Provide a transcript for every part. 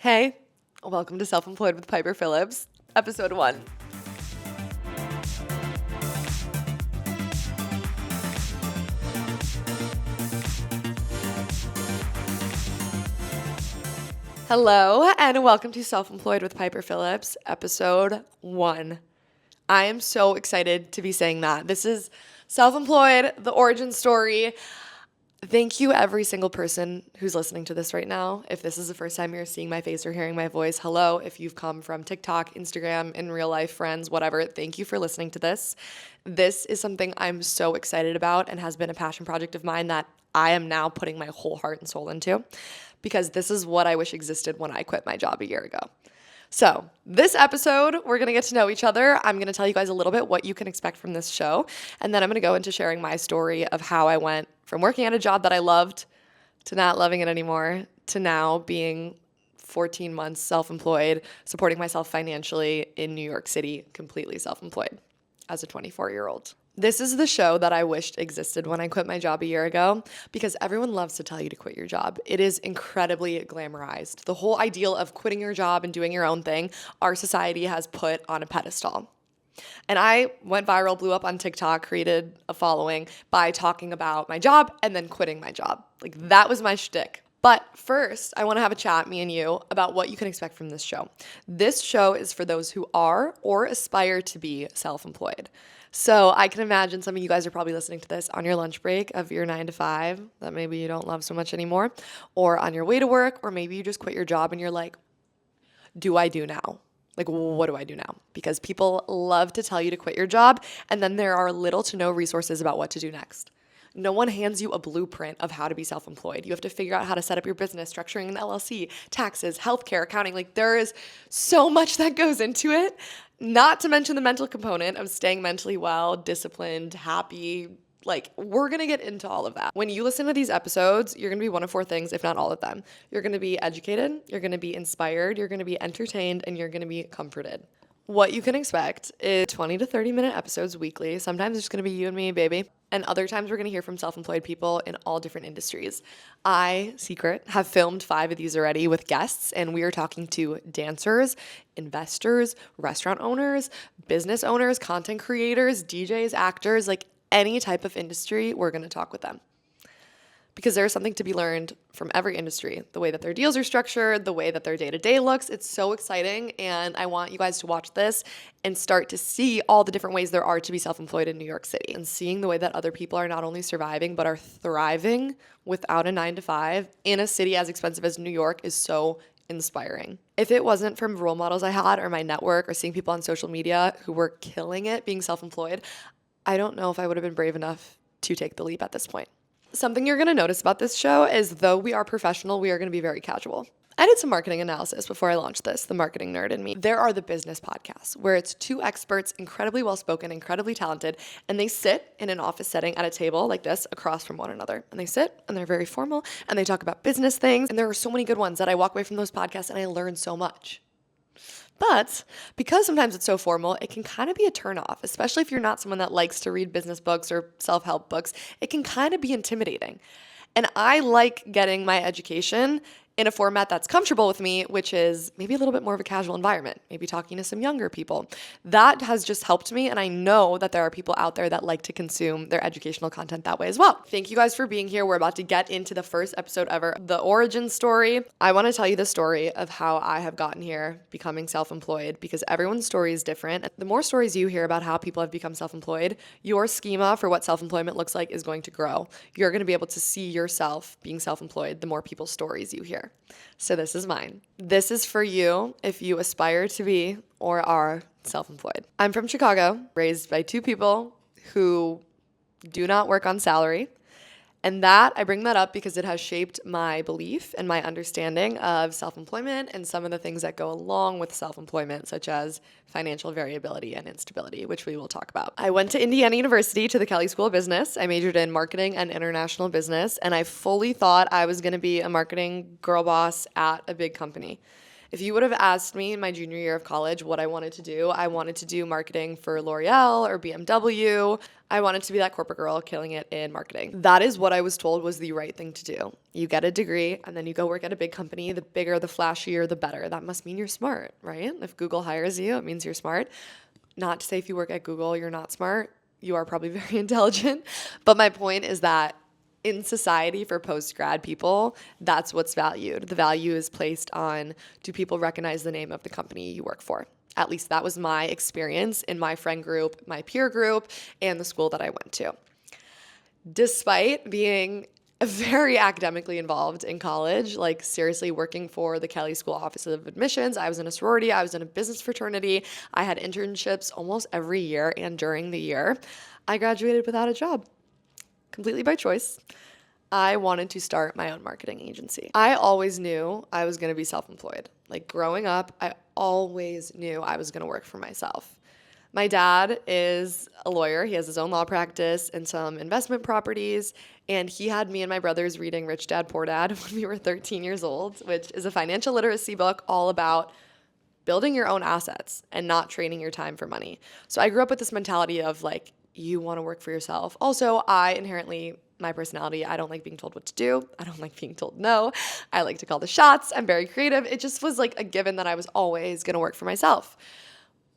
Hey, welcome to Self-Employed with Piper Phillips, episode 1. Hello, and welcome to Self-Employed with Piper Phillips, episode 1. I am so excited to be saying that. This is Self-Employed, the origin story. Thank you, every single person who's listening to this right now. If this is the first time you're seeing my face or hearing my voice, hello. If you've come from TikTok, Instagram, in real life, friends, whatever, thank you for listening to this. This is something I'm so excited about and has been a passion project of mine that I am now putting my whole heart and soul into, because this is what I wish existed when I quit my job a year ago. So this episode, we're going to get to know each other. I'm going to tell you guys a little bit what you can expect from this show. And then I'm going to go into sharing my story of how I went from working at a job that I loved to not loving it anymore to now being 14 months self-employed, supporting myself financially in New York City, completely self-employed as a 24-year-old. This is the show that I wished existed when I quit my job a year ago, because everyone loves to tell you to quit your job. It is incredibly glamorized. The whole ideal of quitting your job and doing your own thing, our society has put on a pedestal. And I went viral, blew up on TikTok, created a following by talking about my job and then quitting my job. Like, that was my shtick. But first, I want to have a chat, me and you, about what you can expect from this show. This show is for those who are or aspire to be self-employed. So I can imagine some of you guys are probably listening to this on your lunch break of your 9 to 5 that maybe you don't love so much anymore, or on your way to work, or maybe you just quit your job and you're like, do I do now? Like, what do I do now? Because people love to tell you to quit your job, and then there are little to no resources about what to do next. No one hands you a blueprint of how to be self-employed. You have to figure out how to set up your business, structuring an LLC, taxes, healthcare, accounting. Like, there is so much that goes into it, not to mention the mental component of staying mentally well, disciplined, happy. Like, we're going to get into all of that. When you listen to these episodes, you're going to be one of 4 things, if not all of them. You're going to be educated, you're going to be inspired, you're going to be entertained, and you're going to be comforted. What you can expect is 20 to 30 minute episodes weekly. Sometimes it's going to be you and me, baby. And other times we're going to hear from self-employed people in all different industries. I, secret, have filmed 5 of these already with guests, and we are talking to dancers, investors, restaurant owners, business owners, content creators, DJs, actors, like any type of industry, we're going to talk with them. Because there's something to be learned from every industry. The way that their deals are structured, the way that their day-to-day looks. It's so exciting, and I want you guys to watch this and start to see all the different ways there are to be self-employed in New York City. And seeing the way that other people are not only surviving, but are thriving without a 9 to 5 in a city as expensive as New York is so inspiring. If it wasn't from role models I had or my network or seeing people on social media who were killing it being self-employed, I don't know if I would have been brave enough to take the leap at this point. Something you're going to notice about this show is, though we are professional, we are going to be very casual. I did some marketing analysis before I launched this, the marketing nerd in me. There are the business podcasts where it's 2 experts, incredibly well-spoken, incredibly talented, and they sit in an office setting at a table like this across from one another. And they sit and they're very formal and they talk about business things. And there are so many good ones that I walk away from those podcasts and I learn so much. But because sometimes it's so formal, it can kind of be a turnoff, especially if you're not someone that likes to read business books or self-help books. It can kind of be intimidating. And I like getting my education in a format that's comfortable with me, which is maybe a little bit more of a casual environment, maybe talking to some younger people. That has just helped me, and I know that there are people out there that like to consume their educational content that way as well. Thank you guys for being here. We're about to get into the first episode ever, the origin story. I want to tell you the story of how I have gotten here becoming self-employed, because everyone's story is different. The more stories you hear about how people have become self-employed, your schema for what self-employment looks like is going to grow. You're going to be able to see yourself being self-employed the more people's stories you hear. So this is mine. This is for you if you aspire to be or are self-employed. I'm from Chicago, raised by 2 people who do not work on salary. And I bring that up because it has shaped my belief and my understanding of self-employment and some of the things that go along with self-employment, such as financial variability and instability, which we will talk about. I went to Indiana University to the Kelley School of Business. I majored in marketing and international business, and I fully thought I was going to be a marketing girl boss at a big company. If you would have asked me in my junior year of college what I wanted to do, I wanted to do marketing for L'Oreal or BMW. I wanted to be that corporate girl killing it in marketing. That is what I was told was the right thing to do. You get a degree and then you go work at a big company. The bigger, the flashier, the better. That must mean you're smart, right? If Google hires you, it means you're smart. Not to say if you work at Google, you're not smart. You are probably very intelligent. But my point is that in society for post-grad people, that's what's valued. The value is placed on, do people recognize the name of the company you work for? At least that was my experience in my friend group, my peer group, and the school that I went to. Despite being very academically involved in college, like seriously working for the Kelley School Office of Admissions. I was in a sorority, I was in a business fraternity. I had internships almost every year and during the year. I graduated without a job, completely by choice. I wanted to start my own marketing agency. I always knew I was going to be self-employed. Like growing up, I always knew I was going to work for myself. My dad is a lawyer. He has his own law practice and some investment properties. And he had me and my brothers reading Rich Dad, Poor Dad when we were 13 years old, which is a financial literacy book all about building your own assets and not trading your time for money. So I grew up with this mentality of like, you want to work for yourself. Also, my personality, I don't like being told what to do. I don't like being told no. I like to call the shots. I'm very creative. It just was like a given that I was always going to work for myself.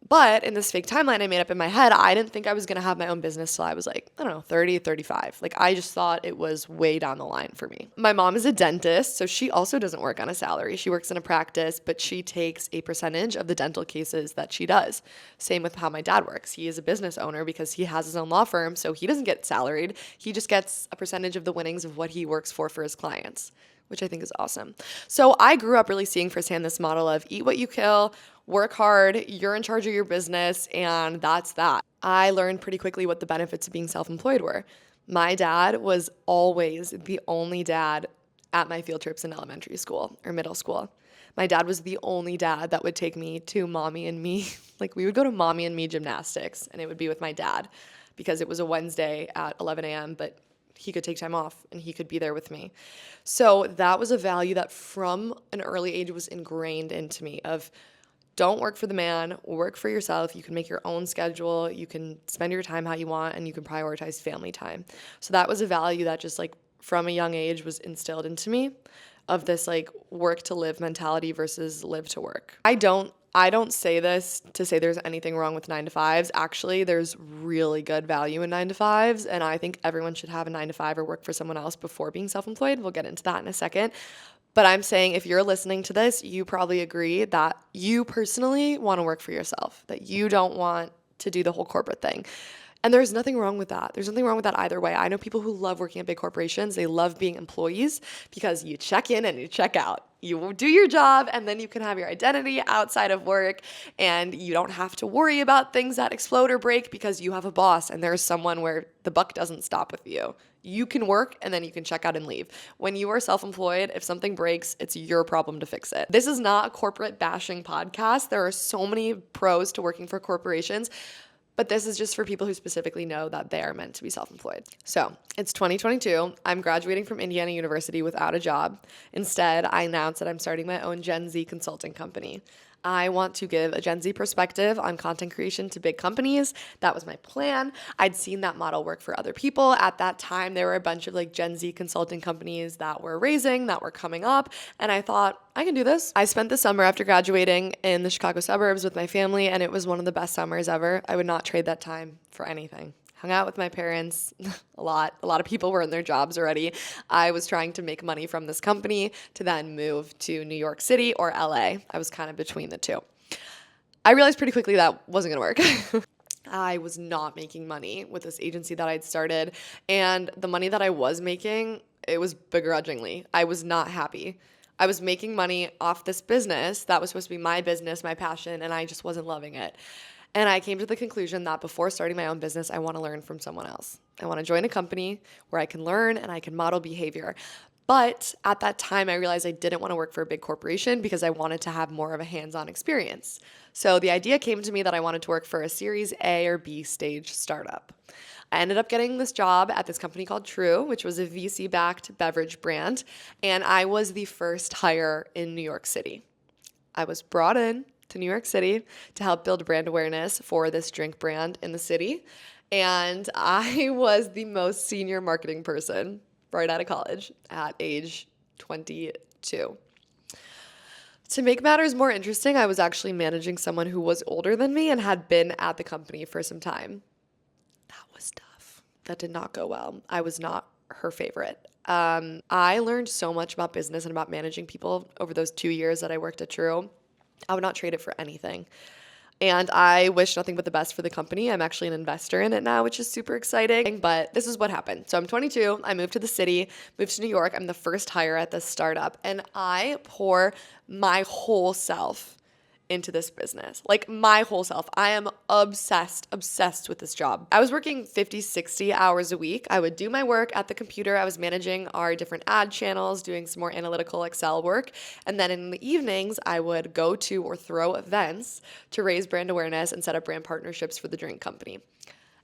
But in this fake timeline I made up in my head, I didn't think I was going to have my own business till I was like, I don't know, 30, 35. Like I just thought it was way down the line for me. My mom is a dentist, so she also doesn't work on a salary. She works in a practice, but she takes a percentage of the dental cases that she does. Same with how my dad works. He is a business owner because he has his own law firm, so he doesn't get salaried. He just gets a percentage of the winnings of what he works for his clients, which I think is awesome. So I grew up really seeing firsthand this model of eat what you kill, work hard, you're in charge of your business, and that's that. I learned pretty quickly what the benefits of being self-employed were. My dad was always the only dad at my field trips in elementary school or middle school. My dad was the only dad that would take me to Mommy and Me. Like we would go to Mommy and Me gymnastics, and it would be with my dad because it was a Wednesday at 11 a.m., but he could take time off and he could be there with me. So that was a value that from an early age was ingrained into me of don't work for the man, work for yourself. You can make your own schedule. You can spend your time how you want and you can prioritize family time. So that was a value that just like from a young age was instilled into me of this like work to live mentality versus live to work. I don't say this to say there's anything wrong with 9-to-5s. Actually, there's really good value in 9-to-5s, and I think everyone should have a 9-to-5 or work for someone else before being self-employed. We'll get into that in a second. But I'm saying if you're listening to this, you probably agree that you personally want to work for yourself, that you don't want to do the whole corporate thing. And there's nothing wrong with that. There's nothing wrong with that either way. I know people who love working at big corporations. They love being employees because you check in and you check out. You do your job and then you can have your identity outside of work and you don't have to worry about things that explode or break because you have a boss and there's someone where the buck doesn't stop with you. You can work and then you can check out and leave. When you are self-employed, if something breaks, it's your problem to fix it. This is not a corporate bashing podcast. There are so many pros to working for corporations. But this is just for people who specifically know that they are meant to be self-employed. So it's 2022. I'm graduating from Indiana University without a job. Instead, I announced that I'm starting my own Gen Z consulting company. I want to give a Gen Z perspective on content creation to big companies. That was my plan. I'd seen that model work for other people. At that time, there were a bunch of like Gen Z consulting companies that were raising, that were coming up, and I thought, I can do this. I spent the summer after graduating in the Chicago suburbs with my family, and it was one of the best summers ever. I would not trade that time for anything. Hung out with my parents a lot. A lot of people were in their jobs already. I was trying to make money from this company to then move to New York City or LA. I was kind of between the two. I realized pretty quickly that wasn't going to work. I was not making money with this agency that I'd started. And the money that I was making, it was begrudgingly. I was not happy. I was making money off this business that was supposed to be my business, my passion, and I just wasn't loving it. And I came to the conclusion that before starting my own business, I want to learn from someone else. I want to join a company where I can learn and I can model behavior. But at that time, I realized I didn't want to work for a big corporation because I wanted to have more of a hands-on experience. So the idea came to me that I wanted to work for a Series A or B stage startup. I ended up getting this job at this company called True, which was a VC-backed beverage brand, and I was the first hire in New York City. I was brought in to New York City to help build brand awareness for this drink brand in the city. And I was the most senior marketing person right out of college at age 22. To make matters more interesting, I was actually managing someone who was older than me and had been at the company for some time. That was tough. That did not go well. I was not her favorite. I learned so much about business and about managing people over those 2 years that I worked at True. I would not trade it for anything. And I wish nothing but the best for the company. I'm actually an investor in it now, which is super exciting. But this is what happened. So I'm 22. I moved to the city, moved to New York. I'm the first hire at this startup. And I pour my whole self into this business. Like my whole self. I am obsessed with this job. I was working 50, 60 hours a week. I would do my work at the computer. I was managing our different ad channels, doing some more analytical Excel work. And then in the evenings, I would go to or throw events to raise brand awareness and set up brand partnerships for the drink company.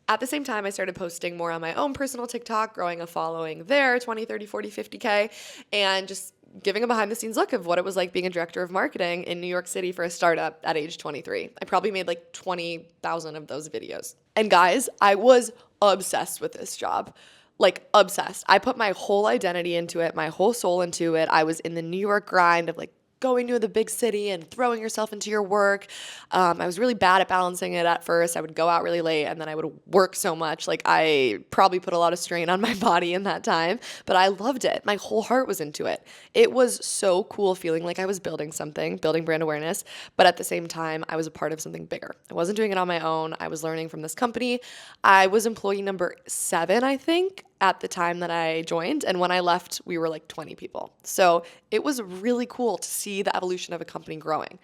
At the same time, I started posting more on my own personal TikTok, growing a following there, 20, 30, 40, 50K, and just giving a behind the scenes look of what it was like being a director of marketing in New York City for a startup at age 23. I probably made like 20,000 of those videos. And guys, I was obsessed with this job. Like obsessed. I put my whole identity into it, my whole soul into it. I was in the New York grind of like going to the big city and throwing yourself into your work. I was really bad at balancing it at first. I would go out really late and then I would work so much. Like I probably put a lot of strain on my body in that time, but I loved it. My whole heart was into it. It was so cool feeling like I was building something, building brand awareness, but at the same time, I was a part of something bigger. I wasn't doing it on my own. I was learning from this company. I was employee number 7, I think, at the time that I joined. And when I left, we were like 20 people. So it was really cool to see the evolution of a company growing.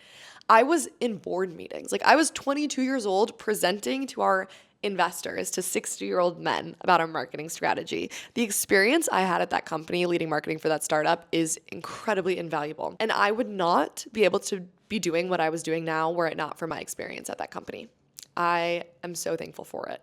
I was in board meetings. Like I was 22 years old presenting to our investors, to 60-year-old men about our marketing strategy. The experience I had at that company leading marketing for that startup is incredibly invaluable. And I would not be able to be doing what I was doing now were it not for my experience at that company. I am so thankful for it.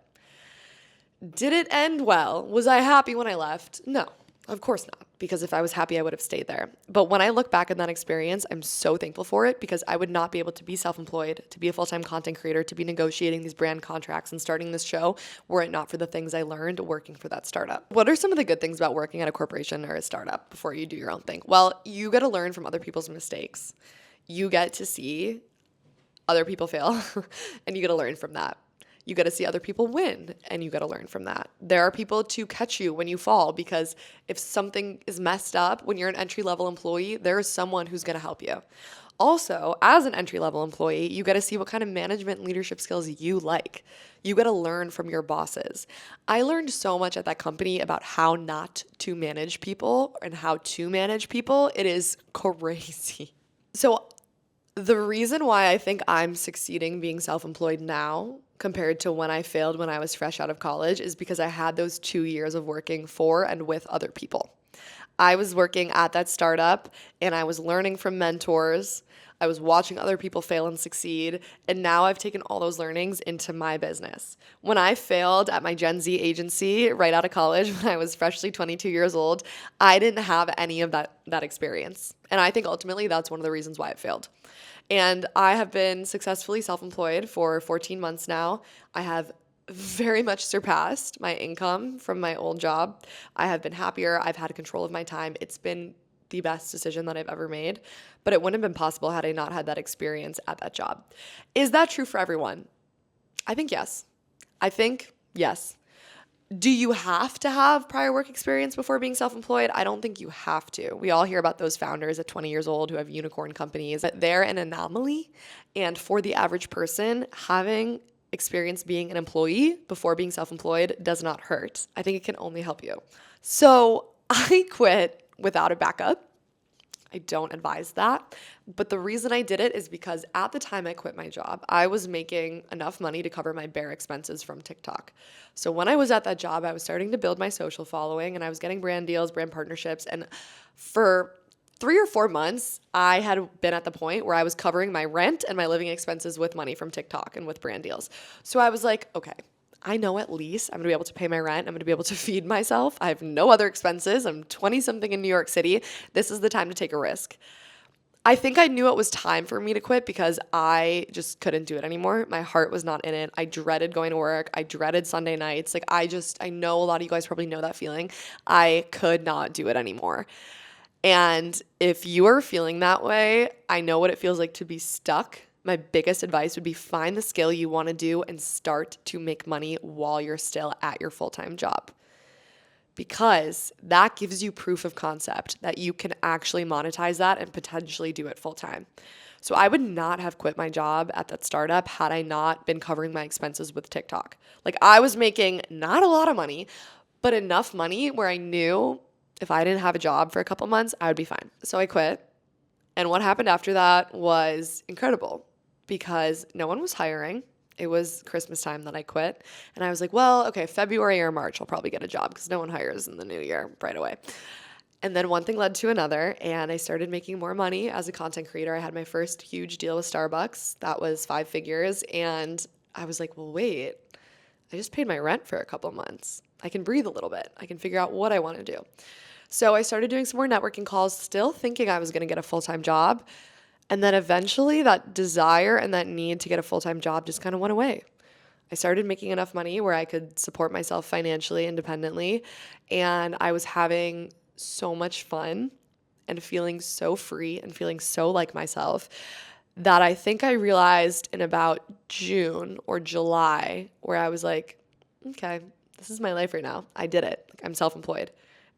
Did it end well? Was I happy when I left? No, of course not, because if I was happy, I would have stayed there. But when I look back on that experience, I'm so thankful for it because I would not be able to be self-employed, to be a full-time content creator, to be negotiating these brand contracts and starting this show were it not for the things I learned working for that startup. What are some of the good things about working at a corporation or a startup before you do your own thing? Well, you get to learn from other people's mistakes. You get to see other people fail and you get to learn from that. You got to see other people win and you got to learn from that. There are people to catch you when you fall because if something is messed up when you're an entry-level employee, there is someone who's going to help you. Also, as an entry-level employee, you got to see what kind of management and leadership skills you like. You got to learn from your bosses. I learned so much at that company about how not to manage people and how to manage people. It is crazy. So the reason why I think I'm succeeding being self-employed now compared to when I failed when I was fresh out of college is because I had those 2 years of working for and with other people. I was working at that startup and I was learning from mentors. I was watching other people fail and succeed. And now I've taken all those learnings into my business. When I failed at my Gen Z agency right out of college, when I was freshly 22 years old, I didn't have any of that experience. And I think ultimately that's one of the reasons why it failed. And I have been successfully self-employed for 14 months now. I have very much surpassed my income from my old job. I have been happier. I've had control of my time. It's been the best decision that I've ever made, but it wouldn't have been possible had I not had that experience at that job. Is that true for everyone? I think yes. Yes. Do you have to have prior work experience before being self-employed? I don't think you have to. We all hear about those founders at 20 years old who have unicorn companies, but they're an anomaly. And for the average person, having experience being an employee before being self-employed does not hurt. I think it can only help you. So I quit without a backup. I don't advise that. But the reason I did it is because at the time I quit my job, I was making enough money to cover my bare expenses from TikTok. So when I was at that job, I was starting to build my social following and I was getting brand deals, brand partnerships. And for 3 or 4 months, I had been at the point where I was covering my rent and my living expenses with money from TikTok and with brand deals. So I was like, okay, I know at least I'm going to be able to pay my rent. I'm going to be able to feed myself. I have no other expenses. I'm 20-something in New York City. This is the time to take a risk. I think I knew it was time for me to quit because I just couldn't do it anymore. My heart was not in it. I dreaded going to work. I dreaded Sunday nights. Like I know a lot of you guys probably know that feeling. I could not do it anymore. And if you are feeling that way, I know what it feels like to be stuck. My biggest advice would be find the skill you want to do and start to make money while you're still at your full-time job. Because that gives you proof of concept that you can actually monetize that and potentially do it full-time. So I would not have quit my job at that startup had I not been covering my expenses with TikTok. Like I was making not a lot of money, but enough money where I knew if I didn't have a job for a couple months, I would be fine. So I quit. And what happened after that was incredible because no one was hiring. It was Christmas time that I quit. And I was like, well, okay, February or March, I'll probably get a job because no one hires in the new year right away. And then one thing led to another, and I started making more money as a content creator. I had my first huge deal with Starbucks. That was 5 figures. And I was like, well, wait, I just paid my rent for a couple months. I can breathe a little bit. I can figure out what I want to do. So I started doing some more networking calls, still thinking I was going to get a full-time job. And then eventually that desire and that need to get a full-time job just kind of went away. I started making enough money where I could support myself financially, independently. And I was having so much fun and feeling so free and feeling so like myself that I think I realized in about June or July where I was like, okay, this is my life right now. I did it. I'm self-employed.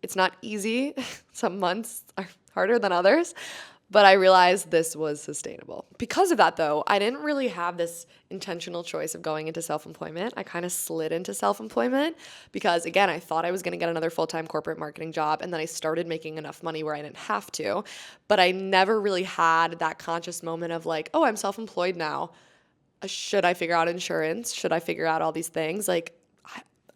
It's not easy. Some months are harder than others, but I realized this was sustainable. Because of that, though, I didn't really have this intentional choice of going into self-employment. I kind of slid into self-employment because, again, I thought I was going to get another full-time corporate marketing job, and then I started making enough money where I didn't have to. But I never really had that conscious moment of like, oh, I'm self-employed now. Should I figure out insurance? Should I figure out all these things? Like,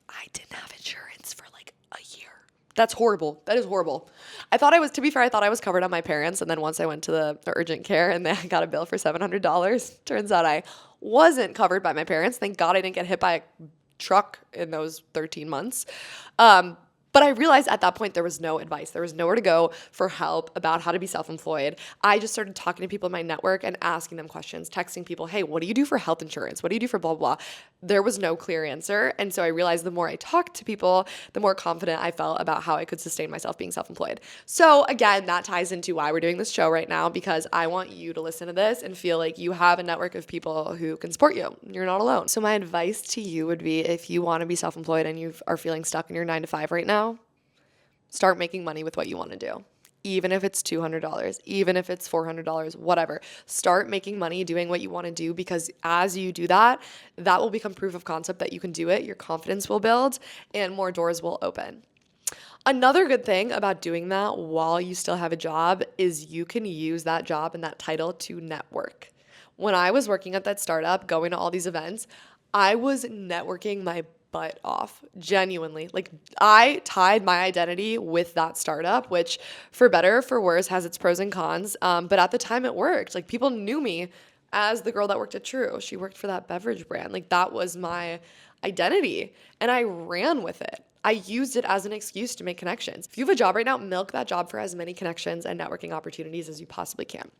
I didn't have insurance for like a year. That's horrible. That is horrible. To be fair, I thought I was covered on my parents. And then once I went to the urgent care and then I got a bill for $700, turns out I wasn't covered by my parents. Thank God I didn't get hit by a truck in those 13 months. But I realized at that point there was no advice. There was nowhere to go for help about how to be self-employed. I just started talking to people in my network and asking them questions, texting people, hey, what do you do for health insurance? What do you do for blah, blah, blah? There was no clear answer. And so I realized the more I talked to people, the more confident I felt about how I could sustain myself being self-employed. So again, that ties into why we're doing this show right now, because I want you to listen to this and feel like you have a network of people who can support you. You're not alone. So my advice to you would be if you want to be self-employed and you are feeling stuck in your 9-to-5 right now, start making money with what you want to do. Even if it's $200, even if it's $400, whatever. Start making money doing what you want to do, because as you do that, that will become proof of concept that you can do it. Your confidence will build and more doors will open. Another good thing about doing that while you still have a job is you can use that job and that title to network. When I was working at that startup, going to all these events, I was networking my butt off, genuinely. Like, I tied my identity with that startup, which for better or for worse has its pros and cons. But at the time it worked. Like, people knew me as the girl that worked at True. She worked for that beverage brand. Like, that was my identity. And I ran with it. I used it as an excuse to make connections. If you have a job right now, milk that job for as many connections and networking opportunities as you possibly can.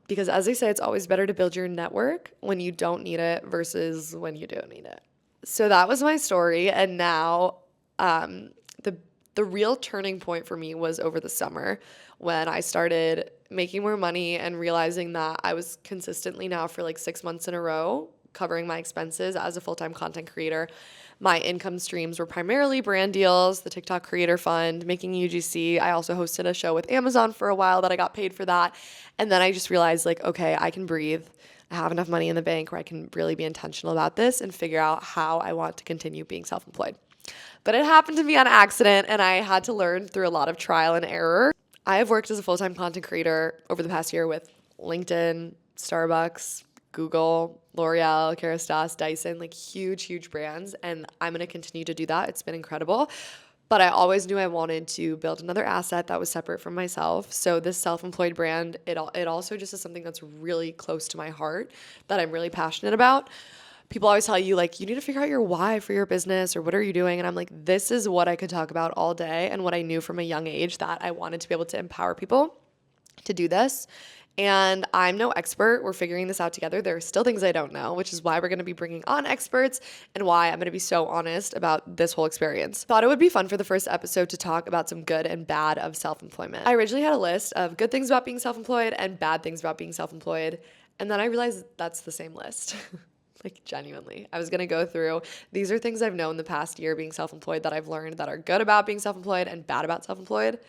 Because as I say, it's always better to build your network when you don't need it versus when you do need it. So that was my story. And now the real turning point for me was over the summer when I started making more money and realizing that I was consistently now for like 6 months in a row covering my expenses as a full-time content creator. My income streams were primarily brand deals, the TikTok Creator Fund, making UGC. I also hosted a show with Amazon for a while that I got paid for that. And then I just realized, like, okay, I can breathe. I have enough money in the bank where I can really be intentional about this and figure out how I want to continue being self-employed. But it happened to me on accident, and I had to learn through a lot of trial and error. I have worked as a full-time content creator over the past year with LinkedIn, Starbucks, Google, L'Oreal, Kerastase, Dyson, like huge, huge brands. And I'm going to continue to do that. It's been incredible. But I always knew I wanted to build another asset that was separate from myself. So this self-employed brand, it also just is something that's really close to my heart that I'm really passionate about. People always tell you, like, you need to figure out your why for your business or what are you doing? And I'm like, this is what I could talk about all day and what I knew from a young age, that I wanted to be able to empower people to do this. And I'm no expert. We're figuring this out together. There are still things I don't know, which is why we're going to be bringing on experts and why I'm going to be so honest about this whole experience. Thought it would be fun for the first episode to talk about some good and bad of self-employment. I originally had a list of good things about being self-employed and bad things about being self-employed. And then I realized that's the same list. Like, genuinely. I was going to go through, these are things I've known the past year being self-employed that I've learned that are good about being self-employed and bad about self-employed.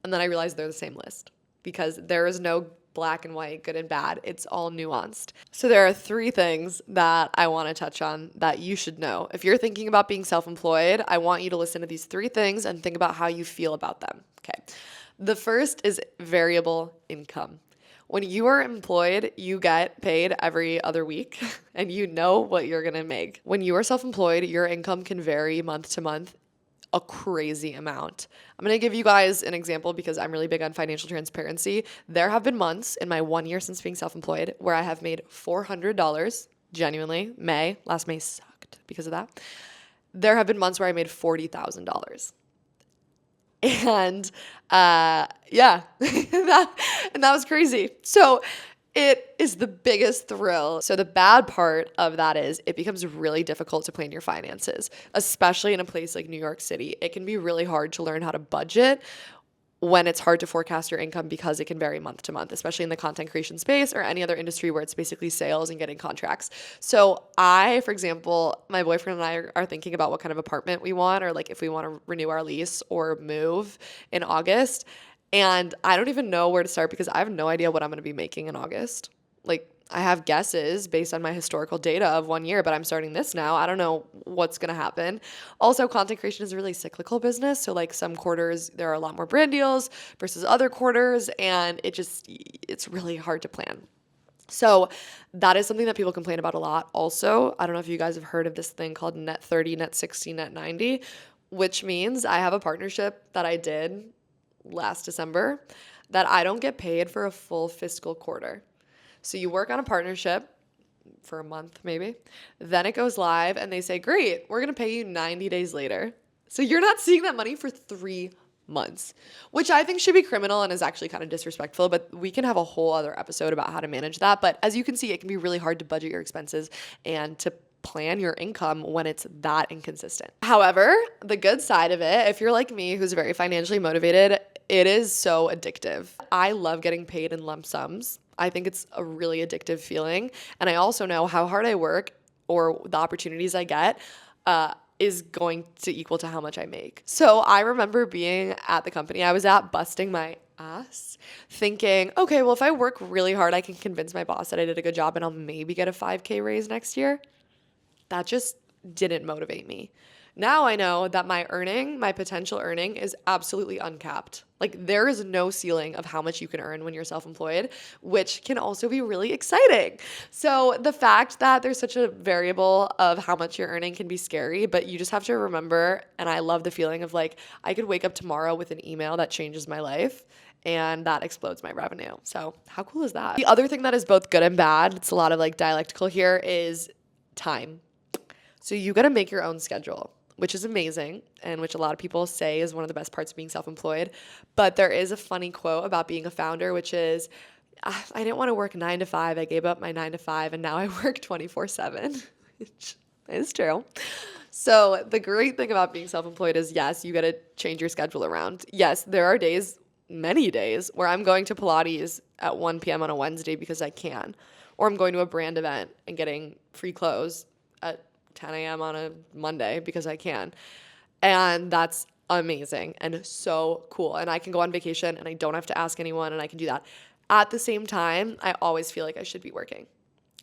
And then I realized they're the same list because there is no black and white, good and bad. It's all nuanced. So there are 3 things that I want to touch on that you should know. If you're thinking about being self-employed, I want you to listen to these 3 things and think about how you feel about them. Okay. The first is variable income. When you are employed, you get paid every other week and you know what you're going to make. When you are self-employed, your income can vary month to month a crazy amount. I'm going to give you guys an example because I'm really big on financial transparency. There have been months in my 1 year since being self-employed where I have made $400, genuinely. Last May sucked because of that. There have been months where I made $40,000. And yeah, that was crazy. So it is the biggest thrill. So the bad part of that is it becomes really difficult to plan your finances, especially in a place like New York City. It can be really hard to learn how to budget when it's hard to forecast your income because it can vary month to month, especially in the content creation space or any other industry where it's basically sales and getting contracts. So for example, my boyfriend and I are thinking about what kind of apartment we want or like if we want to renew our lease or move in August. And I don't even know where to start because I have no idea what I'm going to be making in August. Like, I have guesses based on my historical data of 1 year, but I'm starting this now. I don't know what's going to happen. Also, content creation is a really cyclical business. So like some quarters, there are a lot more brand deals versus other quarters. And it's really hard to plan. So that is something that people complain about a lot. Also, I don't know if you guys have heard of this thing called net 30, net 60, net 90, which means I have a partnership that I did last December that I don't get paid for a full fiscal quarter. So you work on a partnership for a month maybe, then it goes live and they say, great, we're going to pay you 90 days later. So you're not seeing that money for 3 months, which I think should be criminal and is actually kind of disrespectful, but we can have a whole other episode about how to manage that. But as you can see, it can be really hard to budget your expenses and to plan your income when it's that inconsistent. However, the good side of it, if you're like me, who's very financially motivated, it is so addictive. I love getting paid in lump sums. I think it's a really addictive feeling. And I also know how hard I work or the opportunities I get is going to equal to how much I make. So I remember being at the company I was at, busting my ass, thinking, okay, well, if I work really hard, I can convince my boss that I did a good job and I'll maybe get a 5K raise next year. That just didn't motivate me. Now I know that my potential earning is absolutely uncapped. Like there is no ceiling of how much you can earn when you're self-employed, which can also be really exciting. So the fact that there's such a variable of how much you're earning can be scary, but you just have to remember, and I love the feeling of like, I could wake up tomorrow with an email that changes my life and that explodes my revenue. So how cool is that? The other thing that is both good and bad, it's a lot of like dialectical here, is time. So you got to make your own schedule, which is amazing and which a lot of people say is one of the best parts of being self-employed. But there is a funny quote about being a founder, which is, I didn't want to work 9 to 5. I gave up my 9 to 5 and now I work 24/7, which is true. So the great thing about being self-employed is, yes, you got to change your schedule around. Yes, there are days, many days, where I'm going to Pilates at 1 p.m. on a Wednesday because I can, or I'm going to a brand event and getting free clothes at 10 a.m. on a Monday because I can. And that's amazing and so cool. And I can go on vacation and I don't have to ask anyone and I can do that. At the same time, I always feel like I should be working.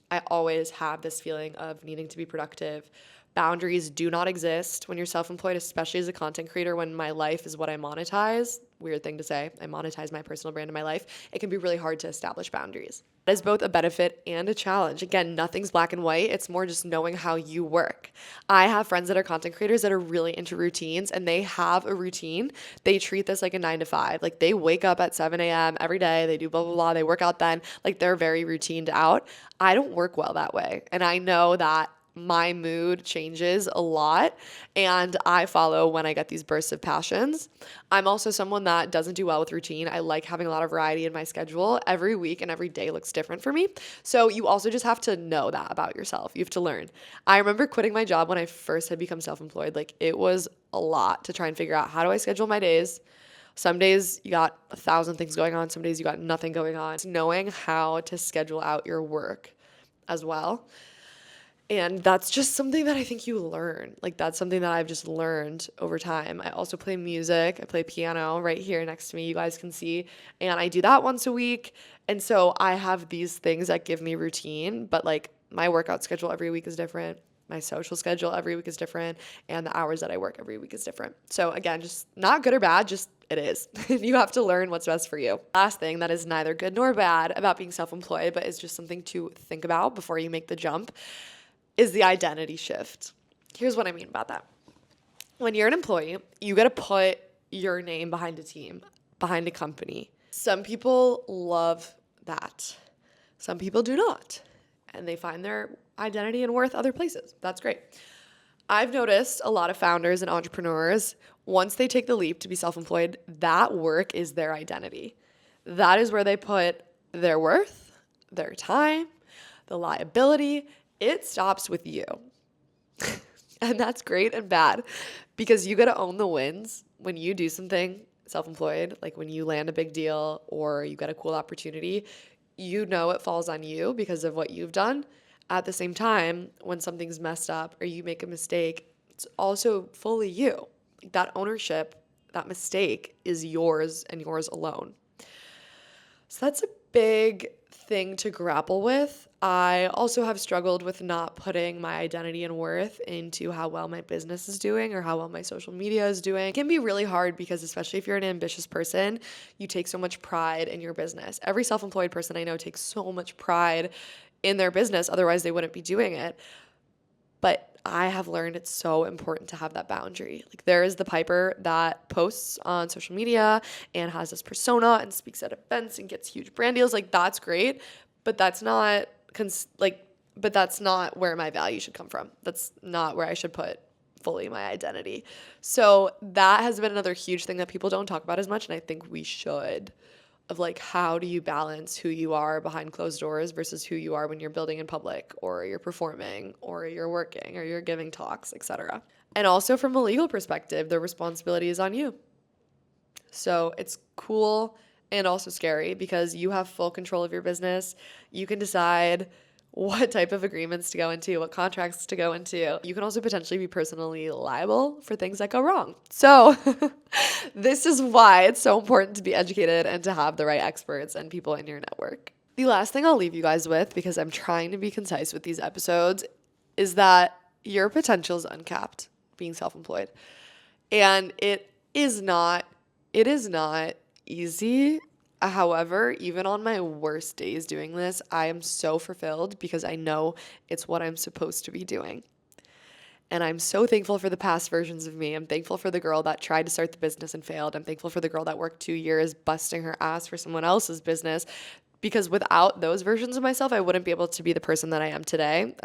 I always have this feeling of needing to be productive. Boundaries do not exist when you're self-employed, especially as a content creator, when my life is what I monetize. Weird thing to say. I monetize my personal brand in my life. It can be really hard to establish boundaries. That is both a benefit and a challenge. Again, nothing's black and white. It's more just knowing how you work. I have friends that are content creators that are really into routines and they have a routine. They treat this like a 9 to 5. Like they wake up at 7 a.m. every day. They do blah, blah, blah. They work out then. Like they're very routined out. I don't work well that way. And I know that my mood changes a lot, and I follow when I get these bursts of passions. I'm also someone that doesn't do well with routine. I like having a lot of variety in my schedule. Every week and every day looks different for me. So you also just have to know that about yourself. You have to learn. I remember quitting my job when I first had become self-employed. Like, it was a lot to try and figure out, how do I schedule my days? Some days you got 1,000 things going on. Some days you got nothing going on. It's knowing how to schedule out your work as well. And that's just something that I think you learn. Like, that's something that I've just learned over time. I also play music. I play piano right here next to me. You guys can see. And I do that once a week. And so I have these things that give me routine. But like, my workout schedule every week is different. My social schedule every week is different. And the hours that I work every week is different. So again, just not good or bad, just it is. You have to learn what's best for you. Last thing that is neither good nor bad about being self-employed, but is just something to think about before you make the jump, is the identity shift. Here's what I mean about that. When you're an employee, you got to put your name behind a team, behind a company. Some people love that. Some people do not. And they find their identity and worth other places. That's great. I've noticed a lot of founders and entrepreneurs, once they take the leap to be self-employed, that work is their identity. That is where they put their worth, their time, the liability. It stops with you. And that's great and bad, because you got to own the wins when you do something self-employed, like when you land a big deal or you get a cool opportunity, you know it falls on you because of what you've done. At the same time, when something's messed up or you make a mistake, it's also fully you. That ownership, that mistake is yours and yours alone. So that's a big thing to grapple with. I also have struggled with not putting my identity and worth into how well my business is doing or how well my social media is doing. It can be really hard because, especially if you're an ambitious person, you take so much pride in your business. Every self-employed person I know takes so much pride in their business, otherwise they wouldn't be doing it. But I have learned it's so important to have that boundary. Like, there is the Piper that posts on social media and has this persona and speaks at events and gets huge brand deals. Like, that's great, but that's not but that's not where my value should come from. That's not where I should put fully my identity. So that has been another huge thing that people don't talk about as much, and I think we should, of like, how do you balance who you are behind closed doors versus who you are when you're building in public, or you're performing, or you're working, or you're giving talks, etc. And also from a legal perspective, the responsibility is on you. So it's cool and also scary because you have full control of your business. You can decide what type of agreements to go into, what contracts to go into. You can also potentially be personally liable for things that go wrong. So this is why it's so important to be educated and to have the right experts and people in your network. The last thing I'll leave you guys with, because I'm trying to be concise with these episodes, is that your potential is uncapped being self-employed. And it is not easy. However, even on my worst days doing this, I am so fulfilled because I know it's what I'm supposed to be doing. And I'm so thankful for the past versions of me. I'm thankful for the girl that tried to start the business and failed. I'm thankful for the girl that worked 2 years busting her ass for someone else's business, because without those versions of myself, I wouldn't be able to be the person that I am today.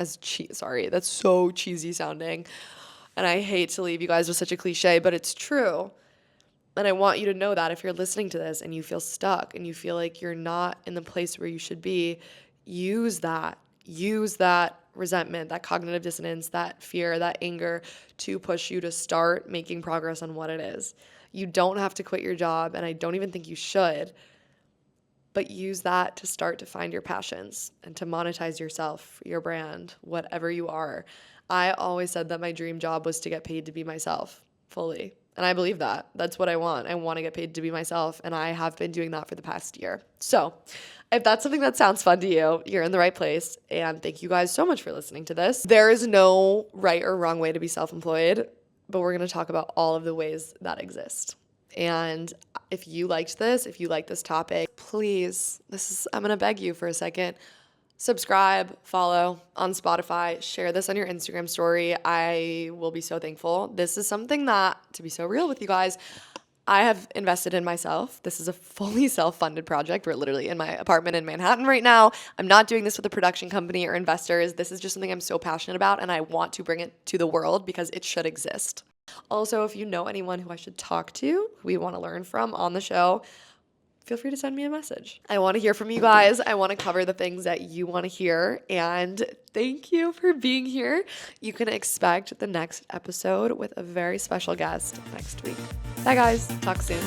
Sorry, that's so cheesy sounding. And I hate to leave you guys with such a cliche, but it's true. And I want you to know that if you're listening to this and you feel stuck and you feel like you're not in the place where you should be, use that resentment, that cognitive dissonance, that fear, that anger to push you to start making progress on what it is. You don't have to quit your job, and I don't even think you should, but use that to start to find your passions and to monetize yourself, your brand, whatever you are. I always said that my dream job was to get paid to be myself fully. And I believe that. That's what I want. I want to get paid to be myself, and I have been doing that for the past year. So if that's something that sounds fun to you, you're in the right place. And thank you guys so much for listening to this. There is no right or wrong way to be self-employed, but we're going to talk about all of the ways that exist. And if you liked this, if you like this topic, please, I'm going to beg you for a second. Subscribe, follow on Spotify, share this on your Instagram story. I will be so thankful. This is something that, to be so real with you guys, I have invested in myself. This is a fully self-funded project. We're literally in my apartment in Manhattan right now. I'm not doing this with a production company or investors. This is just something I'm so passionate about, and I want to bring it to the world because it should exist. Also, if you know anyone who I should talk to, who we want to learn from on the show, feel free to send me a message. I want to hear from you guys. I want to cover the things that you want to hear. And thank you for being here. You can expect the next episode with a very special guest next week. Bye, guys. Talk soon.